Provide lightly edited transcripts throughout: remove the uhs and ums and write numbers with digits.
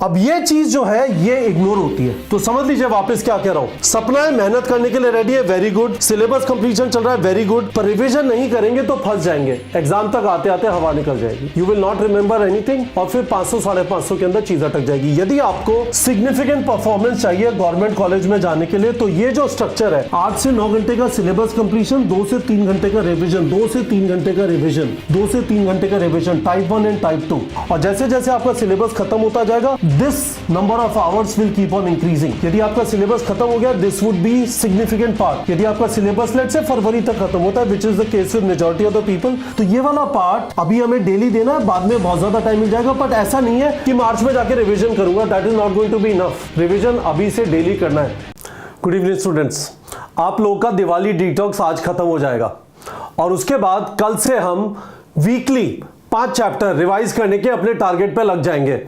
अब ये चीज जो है ये इग्नोर होती है। तो समझ लीजिए वापस क्या कह रहा हूं, सपना है, मेहनत करने के लिए रेडी है, वेरी गुड, सिलेबस कंप्लीशन चल रहा है, वेरी गुड, पर रिवीजन नहीं करेंगे तो फंस जाएंगे, एग्जाम तक आते आते हवा निकल जाएगी, you will not remember anything, और फिर 500 550 के अंदर चीज अटक जाएगी। यदि आपको सिग्निफिकेंट परफॉर्मेंस चाहिए गवर्नमेंट कॉलेज में जाने के लिए, तो ये जो स्ट्रक्चर है 8 से 9 घंटे का सिलेबस कंप्लीशन, 2 से 3 घंटे का रिवीजन, 2 से 3 घंटे का रिवीजन, 2 से 3 घंटे का रिवीजन, टाइप 1 एंड टाइप 2, और जैसे जैसे आपका सिलेबस खत्म होता जाएगा this number of hours will keep on increasing. यदि आपका सिलेबस खत्म हो गया this would be significant part. यदि आपका सिलेबस लेट से फरवरी तक खत्म होता है which is the case with majority of the people, तो ये वाला पार्ट अभी हमें डेली देना है, बाद में बहुत ज्यादा टाइम मिल जाएगा, बट ऐसा नहीं है कि मार्च में जाके रिवीजन करूंगा, that is not going to be enough, revision अभी से डेली करना है। गुड इवनिंग स्टूडेंट्स, आप लोगों का दिवाली डिटॉक्स आज खत्म हो जाएगा और उसके बाद कल से हम वीकली 5 चैप्टर रिवाइज करने के अपने टारगेट पे लग जाएंगे।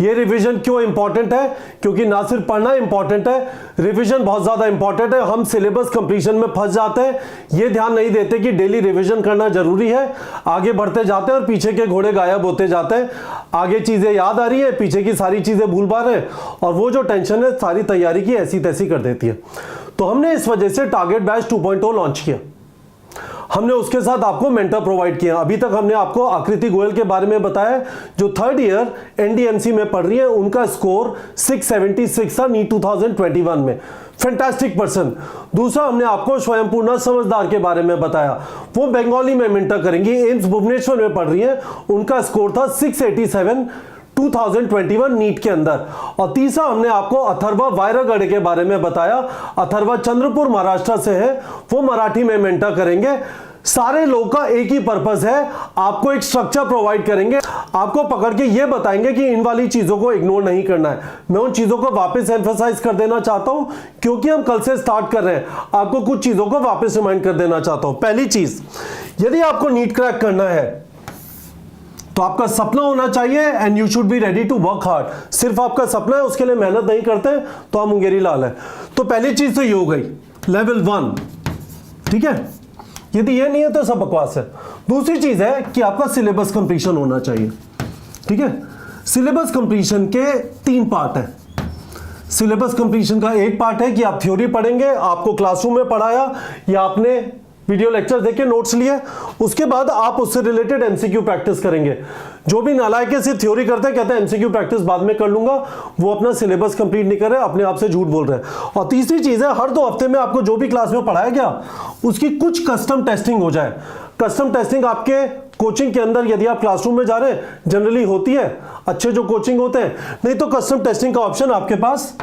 ये रिवीजन क्यों इंपॉर्टेंट है? क्योंकि ना सिर्फ पढ़ना इंपॉर्टेंट है, रिवीजन बहुत ज्यादा इंपॉर्टेंट है। हम सिलेबस कंप्लीशन में फंस जाते हैं, ये ध्यान नहीं देते कि डेली रिवीजन करना जरूरी है, आगे बढ़ते जाते हैं और पीछे के घोड़े गायब होते जाते हैं। आगे चीजें याद आ रही है, पीछे की सारी चीजें भूल पा रहे हैं, और वो जो टेंशन है सारी तैयारी की ऐसी तैसी कर देती है। तो हमने इस वजह से टारगेट बैच 2.0 लॉन्च किया। हमने उसके साथ आपको मेंटर प्रोवाइड किया। अभी तक हमने आपको आकृति गोयल के बारे में बताया, जो 3rd ईयर एनडीएमसी में पढ़ रही है, उनका स्कोर 676 था नीट 2021 में, फैंटास्टिक पर्सन। दूसरा हमने आपको स्वयंपूर्णा समझदार के बारे में बताया, वो बंगाली में मेंटर करेंगी, एम्स भुवनेश्वर में पढ़ रही है, उनका स्कोर था 687 2021 नीट के अंदर। और तीसरा हमने आपको अथर्वा वायरागढ़ के बारे में बताया, अथर्वा चंद्रपुर महाराष्ट्र से है, वो मराठी में मेंटर करेंगे। सारे लोग का एक ही पर्पस है, आपको एक स्ट्रक्चर प्रोवाइड करेंगे, आपको पकड़ के ये बताएंगे कि इन वाली चीजों को इग्नोर नहीं करना है। मैं उन चीजों को वापस एम्फसाइज कर देना चाहता हूं क्योंकि हम कल से स्टार्ट कर रहे हैं, आपको कुछ चीजों को वापस रिमाइंड कर देना चाहता हूं। पहली चीज, यदि आपको नीट क्रैक करना है तो आपका सपना होना चाहिए and you should be ready to work hard. सिर्फ आपका सपना है, उसके लिए मेहनत नहीं करते तो हम मुंगेरी लाल है। तो पहली चीज तो ये हो गई लेवल 1, ठीक है। यदि ये नहीं है तो सब बकवास है। दूसरी चीज है कि आपका सिलेबस कंप्लीशन होना चाहिए, ठीक है। सिलेबस कंप्लीशन के 3 पार्ट है। सिलेबस कंप्लीशन का एक पार्ट है कि आप थ्योरी पढ़ेंगे, आपको क्लासरूम में पढ़ाया या आपने वीडियो लेक्चर देख के नोट्स लिए, उसके बाद आप उससे रिलेटेड एमसीक्यू प्रैक्टिस करेंगे। जो भी नालायक है सिर्फ थ्योरी करते हैं, कहते हैं एमसीक्यू प्रैक्टिस बाद में कर लूंगा, वो अपना सिलेबस कंप्लीट नहीं कर रहे, अपने आप से झूठ बोल रहे हैं। और तीसरी चीज है, हर 2 हफ्ते में आपको जो भी क्लास में पढ़ाया गया उसकी कुछ कस्टम टेस्टिंग हो जाए। कस्टम टेस्टिंग आपके कोचिंग के अंदर, यदि आप क्लासरूम में जा रहे हैं, जनरली होती है, अच्छे जो कोचिंग होते हैं, नहीं तो कस्टम टेस्टिंग का ऑप्शन आपके पास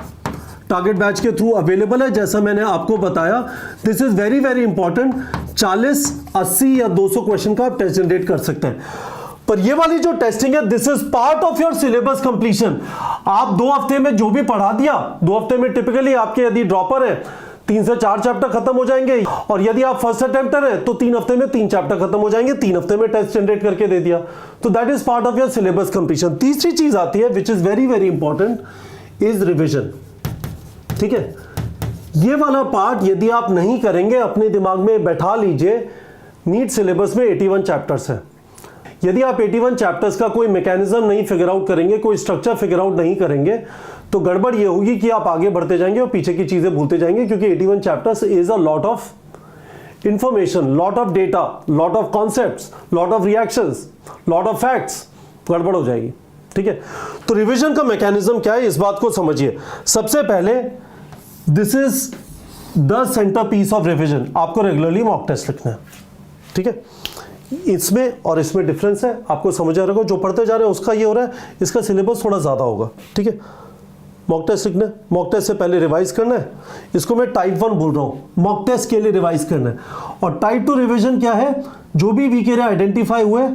टारगेट बैच के थ्रू अवेलेबल है। जैसा मैंने आपको बताया, this is very very important. 40, 80 या 200 क्वेश्चन का आप टेस्ट जनरेट कर सकते हैं। पर ये वाली जो टेस्टिंग है, this is part of your syllabus completion. आप 2 हफ्ते में जो भी पढ़ा दिया, 2 हफ्ते में टिपिकली आपके यदि ड्रॉपर है 3 से 4 चैप्टर खत्म हो जाएंगे, और यदि आप फर्स्ट अटेम्प्टर है तो 3 हफ्ते में 3 चैप्टर खत्म हो जाएंगे, 3 हफ्ते में टेस्ट जनरेट करके दे दिया। तो that is part of your syllabus completion. तीसरी चीज आती है which is very very important, is revision, ठीक है। ये वाला पार्ट यदि आप नहीं करेंगे, अपने दिमाग में बैठा लीजिए, नीट सिलेबस में 81 चैप्टर्स हैं। यदि आप 81 चैप्टर्स का कोई मैकेनिज्म नहीं फिगर आउट करेंगे, कोई स्ट्रक्चर फिगर आउट नहीं करेंगे, तो गड़बड़ ये होगी कि आप आगे बढ़ते जाएंगे और पीछे की चीजें भूलते जाएंगे, क्योंकि 81 chapters is a lot of information, lot of data, lot of concepts, lot of reactions, lot of facts, गड़बड़ हो जाएगी, ठीक है। तो रिवीजन का मैकेनिज्म क्या है, इस बात को समझिए। सबसे पहले, this is the centre piece of revision. आपको रेगुलरली मॉक टेस्ट लिखना है, ठीक है। इसमें और इसमें डिफरेंस है, आपको समझ आ रहा होगा। जो पढ़ते जा रहे हैं उसका ये हो रहा है, इसका सिलेबस थोड़ा ज्यादा होगा, ठीक है। मॉक टेस्ट लिखना है, मॉक टेस्ट से पहले रिवाइज करना है। इसको मैं टाइप 1 बोल रहा हूं, मॉक टेस्ट के लिए रिवाइज करना है। और टाइप 2 रिवीजन क्या है, जो भी वीक एरिया आइडेंटिफाई हुए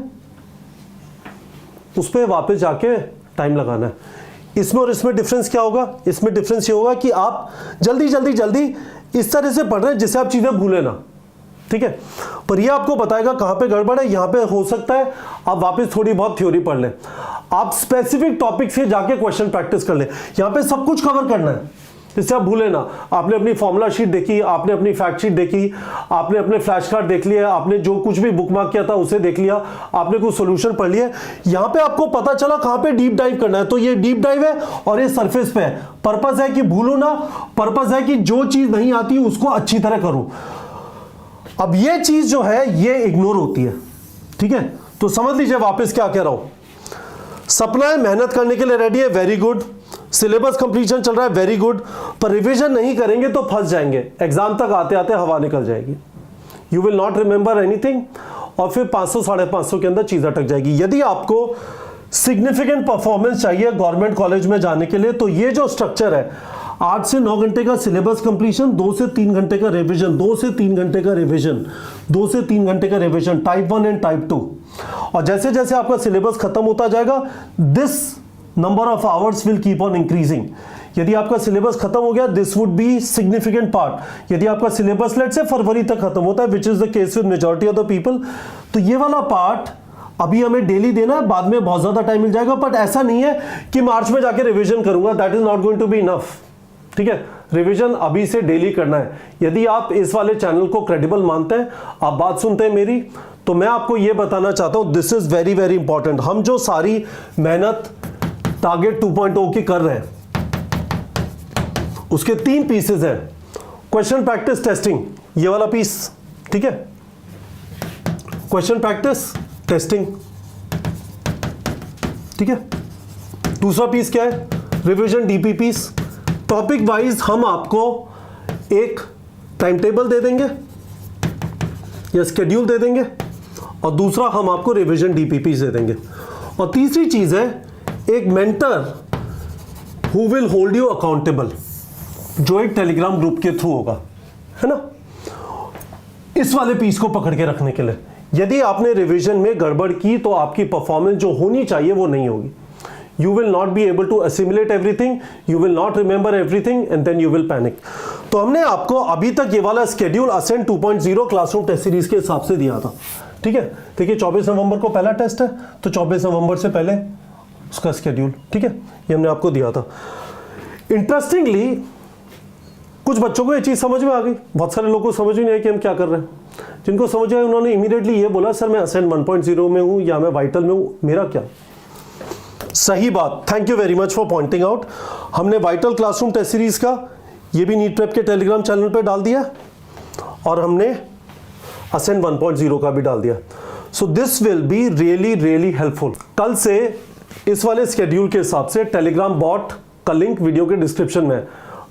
उस पर वापस जाके टाइम लगाना है। इसमें और इसमें डिफरेंस क्या होगा, इसमें डिफरेंस ये होगा कि आप जल्दी जल्दी जल्दी इस तरह से पढ़ रहे हैं जिससे आप चीजें भूले ना, ठीक है। पर ये आपको बताएगा कहां पे गड़बड़ है। यहां पे हो सकता है आप वापस थोड़ी बहुत थ्योरी पढ़ लें, आप स्पेसिफिक टॉपिक से जाके क्वेश्चन प्रैक्टिस कर लें। यहां पे सब कुछ कवर करना है, इससे आप भूले ना, आपने अपनी फॉर्मूला शीट देखी, आपने अपनी फैक्ट शीट देखी, आपने अपने फ्लैश कार्ड देख लिया, आपने जो कुछ भी बुक मार्क किया था उसे देख लिया, आपने कुछ सॉल्यूशन पढ़ लिया, यहां पे आपको पता चला कहां पे डीप डाइव करना है। तो ये डीप डाइव है और ये सरफेस पे है। पर्पस है कि भूलो ना, पर्पस है कि जो चीज नहीं आती उसको अच्छी तरह करूं। अब ये चीज जो है ये इग्नोर होती है, ठीक है। तो समझ लीजिए वापस क्या कह रहा हूं। सपना है, मेहनत करने के लिए रेडी है, वेरी गुड। सिलेबस कंप्लीशन चल रहा है, वेरी गुड। पर रिवीजन नहीं करेंगे तो फंस जाएंगे, एग्जाम तक आते आते हवा निकल जाएगी, you will not remember anything, और फिर 500 550 के अंदर चीज अटक जाएगी। यदि आपको सिग्निफिकेंट परफॉर्मेंस चाहिए गवर्नमेंट कॉलेज में जाने के लिए, तो ये जो स्ट्रक्चर है, 8 से 9 घंटे का सिलेबस कंप्लीशन, 2 से 3 घंटे का रिवीजन, 2 से 3 घंटे का रिवीजन, 2 से 3 घंटे का रिवीजन, टाइप 1 एंड टाइप 2। और जैसे जैसे आपका सिलेबस खत्म होता जाएगा, this number of hours will keep on increasing. यदि आपका सिलेबस खत्म हो गया, this would be significant part. यदि आपका सिलेबस लेट से फरवरी तक खत्म होता है, which is the case with majority of the people, तो ये वाला पार्ट अभी हमें डेली देना है, बाद में बहुत ज्यादा टाइम मिल जाएगा। बट ऐसा नहीं है कि मार्च में जाके रिवीजन करूंगा, that is not going to be enough, ठीक है। रिवीजन अभी से डेली करना है। यदि आप इस वाले चैनल को क्रेडिबल मानते हैं, आप बात सुनते हैं मेरी, तो मैं आपको यह बताना चाहता हूं, this is very very important. हम जो सारी मेहनत टारगेट 2.0 की कर रहे हैं, उसके 3 पीसेस हैं, क्वेश्चन प्रैक्टिस टेस्टिंग, ये वाला पीस, ठीक है, क्वेश्चन प्रैक्टिस टेस्टिंग, ठीक है। दूसरा पीस क्या है, revision DP piece. Topic wise हम आपको एक टाइम टेबल दे देंगे या स्केड्यूल दे देंगे, और दूसरा हम आपको रिवीजन डीपीपी दे देंगे। और तीसरी चीज है एक mentor who will hold you accountable, जो एक टेलीग्राम ग्रुप के थ्रू होगा, है ना, इस वाले पीस को पकड़ के रखने के लिए। यदि आपने रिवीजन में गड़बड़ की तो आपकी परफॉर्मेंस जो होनी चाहिए वो नहीं होगी। You will not be able to assimilate everything, you will not remember everything, and then you will panic. तो हमने आपको अभी तक ये वाला schedule ascent 2.0 classroom test series के हिसाब से दिया था, ठीक है। देखिए 24 नवंबर को पहला टेस्ट है, तो 24 नवंबर से पहले उसका स्केड्यूल, ठीक है, ये हमने आपको दिया था। इंटरेस्टिंगली कुछ बच्चों को ये चीज समझ में आ गई, बहुत सारे लोगों को समझ ही नहीं आई कि हम क्या कर रहे हैं। जिनको समझ आया उन्होंने इमीडिएटली ये बोला, सर मैं असेंट 1.0 में हूं या मैं वाइटल में हूं, मेरा क्या। सही बात, thank you very much for pointing out. हमने वाइटल क्लासरूम टेस्ट सीरीज का ये भी नीट प्रेप के टेलीग्राम चैनल पे डाल दिया, और हमने असेंट 1.0 का भी डाल दिया। So this will be really really helpful. कल से इस वाले स्केड्यूल के हिसाब से टेलीग्राम बॉट का लिंक वीडियो के डिस्क्रिप्शन में है।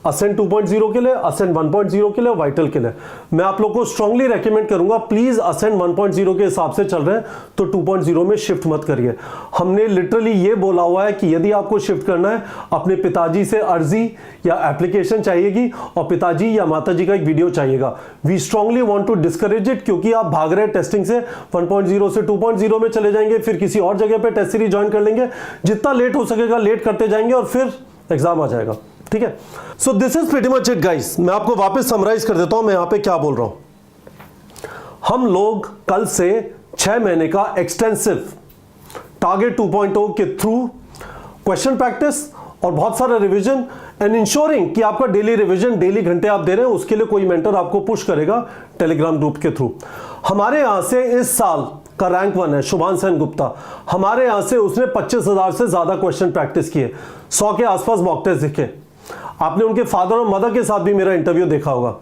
असेंट 2.0 के लिए, असेंट 1.0 के लिए, वाइटल के लिए। मैं आप लोग को स्ट्रांगली रेकमेंड करूंगा, प्लीज असेंट 1.0 के हिसाब से चल रहे हैं तो 2.0 में शिफ्ट मत करिए। हमने लिटरली ये बोला हुआ है कि यदि आपको शिफ्ट करना है, अपने पिताजी से अर्जी या एप्लीकेशन चाहिएगी, और पिताजी या माताजी का एक वीडियो चाहिएगा। We strongly want to discourage it, क्योंकि आप भाग रहे हैं टेस्टिंग से, 1.0 से 2.0 में चले जाएंगे, फिर किसी और जगह पे टेस्ट सीरीज ज्वाइन कर लेंगे। जितना लेट हो सकेगा लेट करते जाएंगे, और फिर एग्जाम आ जाएगा, ठीक है। So this is pretty much it guys. मैं आपको वापस समराइज कर देता हूं मैं यहां पे क्या बोल रहा हूं। हम लोग कल से 6 महीने का एक्सटेंसिव टारगेट 2.0 के थ्रू क्वेश्चन प्रैक्टिस और बहुत सारा रिवीजन एंड इंश्योरिंग कि आपका डेली रिवीजन, डेली घंटे आप दे रहे हैं, उसके लिए कोई मेंटर आपको पुश करेगा टेलीग्राम ग्रुप के थ्रू। हमारे यहां से इस साल का रैंक 1 है शुभान सेन गुप्ता। हमारे यहां से उसने 25,000 से ज्यादा क्वेश्चन प्रैक्टिस किए, 100 के आसपास मॉक टेस्ट दिखे। आपने उनके फादर और मदर के साथ भी मेरा इंटरव्यू देखा होगा।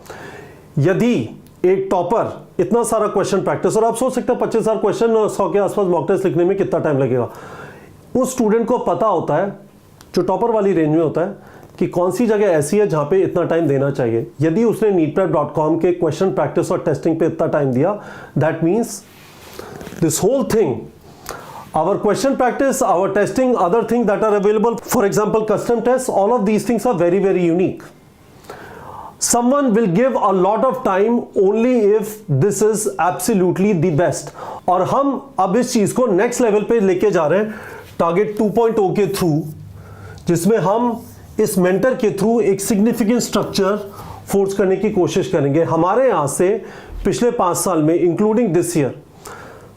यदि एक टॉपर इतना सारा क्वेश्चन प्रैक्टिस, और आप सोच सकते हैं 25,000 क्वेश्चन और 100 के आसपास मॉक टेस्ट लिखने में कितना टाइम लगेगा, उस स्टूडेंट को पता होता है, जो टॉपर वाली रेंज में होता है, कि कौन सी जगह ऐसी है जहां पे इतना टाइम देना चाहिए। यदि उसने neetprep.com के क्वेश्चन प्रैक्टिस और टेस्टिंग पे इतना टाइम दिया, that means this whole thing, our question practice, our testing, other things that are available, for example custom tests, all of these things are very very unique. Someone will give a lot of time only if this is absolutely the best. और हम अब इस चीज को next level पे लेके जा रहे हैं टारगेट 2.0 के थ्रू, जिसमें हम इस मेंटर के थ्रू एक सिग्निफिकेंट स्ट्रक्चर फोर्स करने की कोशिश करेंगे। हमारे यहां से पिछले 5 साल में इंक्लूडिंग दिस ईयर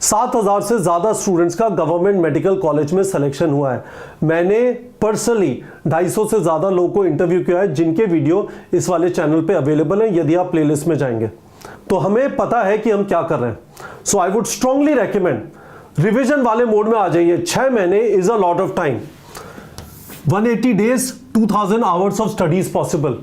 7,000 से ज्यादा स्टूडेंट्स का गवर्नमेंट मेडिकल कॉलेज में सिलेक्शन हुआ है। मैंने पर्सनली 250 से ज्यादा लोगों को इंटरव्यू किया है, जिनके वीडियो इस वाले चैनल पे अवेलेबल है यदि आप प्लेलिस्ट में जाएंगे। तो हमें पता है कि हम क्या कर रहे हैं। So I would strongly recommend revision वाले मोड में आ जाइए। 6 महीने is a lot of time. 180 days 2000 hours of study is possible.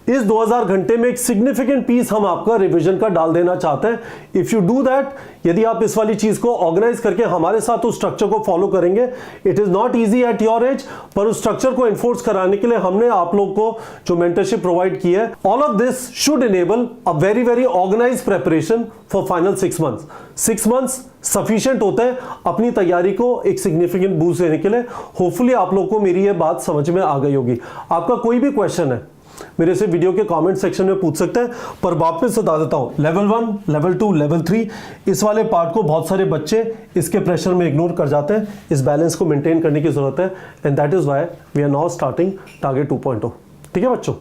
इस 2000 घंटे में एक सिग्निफिकेंट पीस हम आपका रिवीजन का डाल देना चाहते हैं। इफ यू डू दैट, यदि आप इस वाली चीज को ऑर्गेनाइज करके हमारे साथ उस स्ट्रक्चर को फॉलो करेंगे, it is not easy at your age, पर उस स्ट्रक्चर को एनफोर्स कराने के लिए हमने आप लोग को जो मेंटरशिप प्रोवाइड की है, all of this should enable a very very organise preparation for final 6 months. 6 months sufficient होते हैं अपनी तैयारी को एक सिग्निफिकेंट बूस्ट देने के लिए। होपफुली आप लोग को मेरी ये बात समझ में आ गई होगी। आपका कोई भी क्वेश्चन है मेरे से वीडियो के कमेंट सेक्शन में पूछ सकते हैं, पर वापस बता देता हूं, लेवल 1, लेवल 2, लेवल 3 इस वाले पार्ट को बहुत सारे बच्चे इसके प्रेशर में इग्नोर कर जाते हैं। इस बैलेंस को मेंटेन करने की जरूरत है, and that is why we are now starting target 2.0। ठीक है बच्चों।